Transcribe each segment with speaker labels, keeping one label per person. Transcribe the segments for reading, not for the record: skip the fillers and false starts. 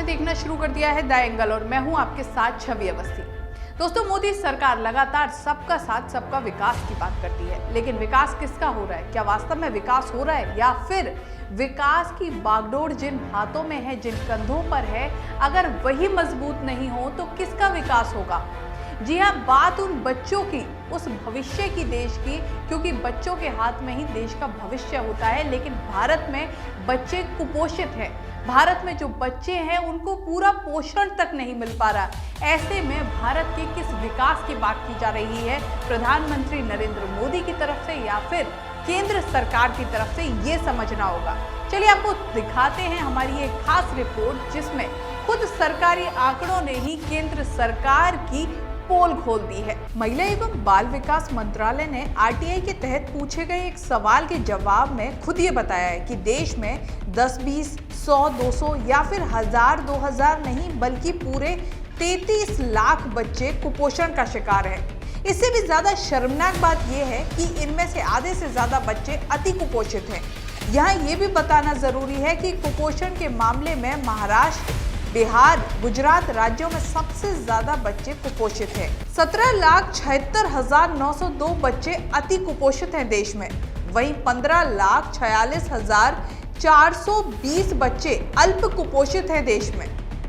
Speaker 1: आपने देखना शुरू कर दिया है द एंगल और मैं हूं आपके साथ छवि अवस्थी। दोस्तों, मोदी सरकार लगातार सबका साथ सबका विकास की बात करती है, लेकिन विकास किसका हो रहा है? क्या वास्तव में विकास हो रहा है या फिर विकास की बागडोर जिन हाथों में है, जिन कंधों पर है, अगर वही मजबूत नहीं हो तो किसका विकास होगा? जी हाँ, बात उन बच्चों की, उस भविष्य की देश की, क्योंकि बच्चों के हाथ में ही देश का भविष्य होता है। लेकिन भारत में बच्चे कुपोषित हैं। भारत में जो बच्चे हैं उनको पूरा पोषण तक नहीं मिल पा रहा। ऐसे में भारत के किस विकास की बात की जा रही है? प्रधानमंत्री नरेंद्र मोदी की तरफ से या फिर केंद्र सरकार की तरफ से, ये समझना होगा। चलिए आपको दिखाते हैं हमारी एक खास रिपोर्ट जिसमें खुद सरकारी आंकड़ों ने ही केंद्र सरकार की पोल खोल दी है। महिला एवं बाल विकास मंत्रालय ने आरटीआई के तहत पूछे गए एक सवाल के जवाब में खुद ये बताया है कि देश में 10, 20, 100, 200 या फिर 1000, 2000 नहीं बल्कि पूरे 33 लाख बच्चे कुपोषण का शिकार हैं। इससे भी ज्यादा शर्मनाक बात यह है कि इनमें से आधे से ज्यादा बच्चे अति कुपोषित हैं। यहाँ ये भी बताना जरूरी है कि कुपोषण के मामले में महाराष्ट्र, बिहार, गुजरात राज्यों में सबसे ज्यादा बच्चे कुपोषित हैं। 17,76,902 बच्चे अति कुपोषित हैं देश में। वहीं 15,46,420 बच्चे अल्प कुपोषित हैं देश में।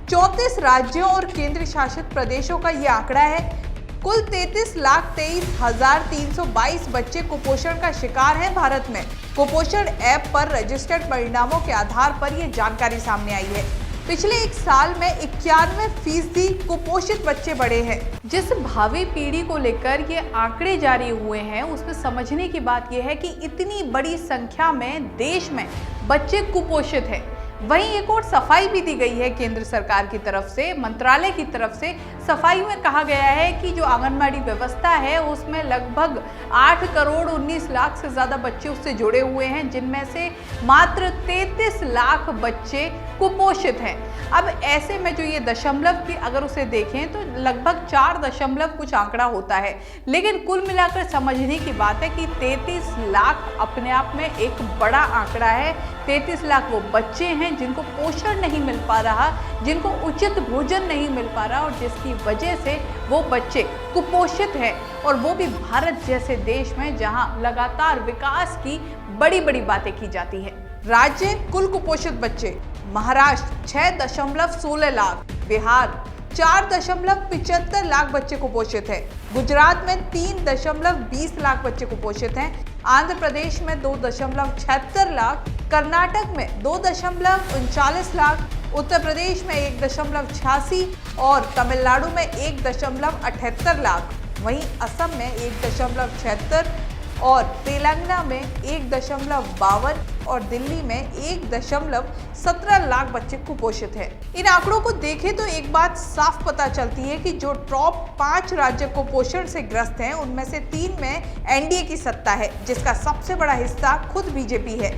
Speaker 1: 34 राज्यों और केंद्र शासित प्रदेशों का ये आंकड़ा है। कुल 33,23,322 बच्चे कुपोषण का शिकार हैं भारत में। कुपोषण ऐप पर रजिस्टर्ड परिणामों के आधार पर यह जानकारी सामने आई है। पिछले एक साल में 91% कुपोषित बच्चे बढ़े हैं। जिस भावी पीढ़ी को लेकर ये आंकड़े जारी हुए हैं, उसमें समझने की बात यह है कि इतनी बड़ी संख्या में देश में बच्चे कुपोषित हैं। वहीं एक और सफाई भी दी गई है केंद्र सरकार की तरफ से, मंत्रालय की तरफ से। सफाई में कहा गया है कि जो आंगनबाड़ी व्यवस्था है उसमें लगभग 8 करोड़ 19 लाख से ज्यादा बच्चे उससे जुड़े हुए हैं, जिनमें से मात्र 33 लाख बच्चे कुपोषित हैं। अब ऐसे में जो ये दशमलव की अगर उसे देखें तो लगभग 4 दशमलव कुछ आंकड़ा होता है, लेकिन कुल मिलाकर समझने की बात है कि 33 लाख अपने आप में एक बड़ा आंकड़ा है। 33 लाख वो बच्चे हैं जिनको पोषण नहीं मिल पा रहा, जिनको उचित भोजन नहीं मिल पा रहा और जिसकी वजह से वो बच्चे कुपोषित हैं, और वो भी भारत जैसे देश में जहां लगातार विकास की बड़ी बड़ी बातें की जाती है। राज्य कुल कुपोषित बच्चे: महाराष्ट्र 6.16 लाख, बिहार 4.75 लाख बच्चे कुपोषित हैं, गुजरात में 3.20 लाख बच्चे कुपोषित हैं, आंध्र प्रदेश में 2.76 लाख, कर्नाटक में 2.39 लाख, उत्तर प्रदेश में 1.86 और तमिलनाडु में 1.78 लाख। वहीं असम में 1.76 और तेलंगाना में 1.52 और दिल्ली में 1.17 लाख बच्चे कुपोषित हैं। इन आंकड़ों को देखें तो एक बात साफ पता चलती है कि जो टॉप 5 राज्य कुपोषण से ग्रस्त हैं उनमें से 3 में एनडीए की सत्ता है, जिसका सबसे बड़ा हिस्सा खुद बीजेपी है।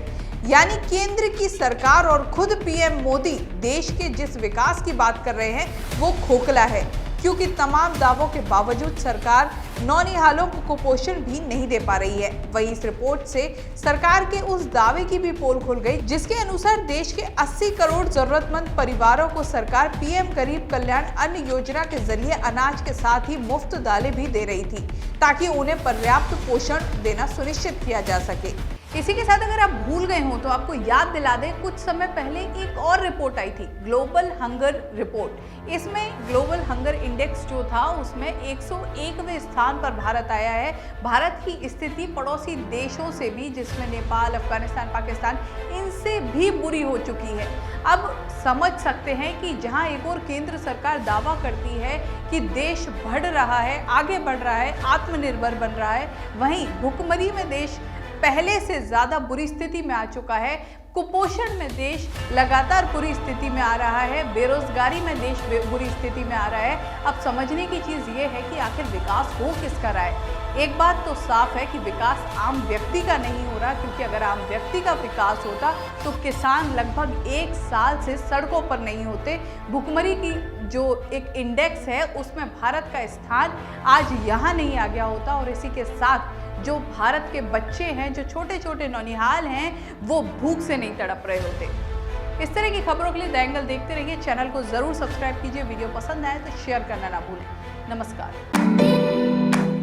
Speaker 1: यानी केंद्र की सरकार और खुद पीएम मोदी देश के जिस विकास की बात कर रहे हैं वो खोखला है, क्योंकि तमाम दावों के बावजूद सरकार नौनिहालों को कुपोषण भी नहीं दे पा रही है। वहीं इस रिपोर्ट से सरकार के उस दावे की भी पोल खुल गई जिसके अनुसार देश के 80 करोड़ जरूरतमंद परिवारों को सरकार पीएम गरीब कल्याण अन्न योजना के जरिए अनाज के साथ ही मुफ्त दालें भी दे रही थी, ताकि उन्हें पर्याप्त पोषण देना सुनिश्चित किया जा सके। इसी के साथ अगर आप भूल गए हो तो आपको याद दिला दें, कुछ समय पहले एक और रिपोर्ट आई थी, ग्लोबल हंगर रिपोर्ट। इसमें ग्लोबल हंगर इंडेक्स जो था उसमें 101वें स्थान पर भारत आया है। भारत की स्थिति पड़ोसी देशों से भी, जिसमें नेपाल, अफगानिस्तान, पाकिस्तान, इनसे भी बुरी हो चुकी है। अब समझ सकते हैं कि जहां एक और केंद्र सरकार दावा करती है कि देश बढ़ रहा है, आगे बढ़ रहा है, आत्मनिर्भर बन रहा है, वहीं भुखमरी में देश पहले से ज्यादा बुरी स्थिति में आ चुका है। कुपोषण में देश लगातार बुरी स्थिति में आ रहा है, बेरोजगारी में देश बुरी स्थिति में आ रहा है। अब समझने की चीज ये है कि आखिर विकास हो किसका रहा है। एक बात तो साफ है कि विकास आम व्यक्ति का नहीं हो रहा, क्योंकि अगर आम व्यक्ति का विकास होता तो किसान लगभग 1 साल से सड़कों पर नहीं होते। भुखमरी की जो एक इंडेक्स है उसमें भारत का स्थान आज यहाँ नहीं आ गया होता, और इसी के साथ जो भारत के बच्चे हैं, जो छोटे छोटे नौनिहाल हैं, वो भूख से नहीं तड़प रहे होते। इस तरह की खबरों के लिए द एंगल देखते रहिए। चैनल को जरूर सब्सक्राइब कीजिए। वीडियो पसंद आए तो शेयर करना ना भूलें। नमस्कार।